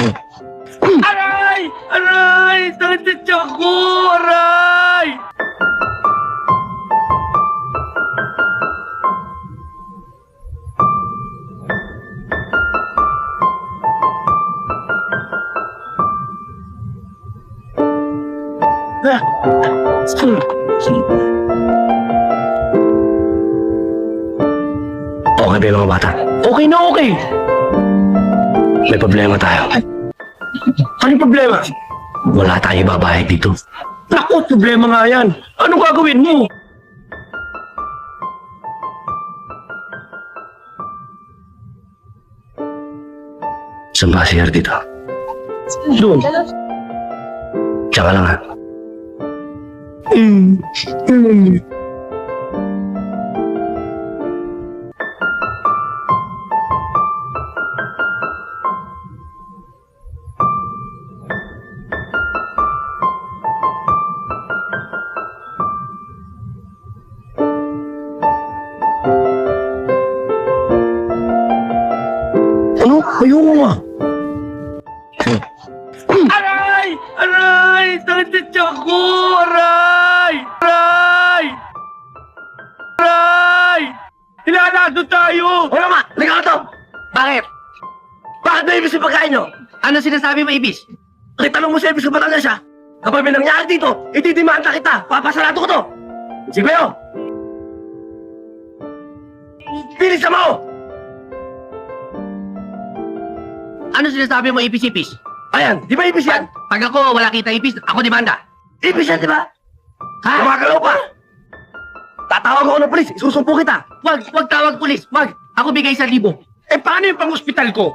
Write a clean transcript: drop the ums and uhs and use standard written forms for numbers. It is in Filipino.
Aray! Aray! Sakit sa tiyak ko! Aray! Okay ba yung mga bata? Okay na okay! May problema tayo. Anong problema? Wala tayong babayad dito. Naku, problema nga yan. Anong gagawin mo? Saan ba si dito? Doon. Tsaka lang ha. Ano? Ayoko nga. Aray! Aray! Sakit sa tiyak ko! Aray! Aray! Aray! Hinanado tayo! Wala ma! Ligaw to! Bakit? Bakit ba ibis yung pagkain nyo? Ano sinasabi mo, Ibis? Tanong mo sa ibis kung batal na siya. Kapag may nangyari dito, itidimanda kita. Papasarado ko to. Sige ba yun? Bilis mo! Ano sinasabi mo, Ibis? Ayan, di ba ibis yan? Pag ako wala kita, Ibis, ako demanda. Ibis yan, di ba? Ha? Gumagalaw pa! Tatawag ako ng polis, isusumpo kita. Wag tawag pulis. Wag. Ako bigay 1,000. Eh paano yung pang-ospital ko?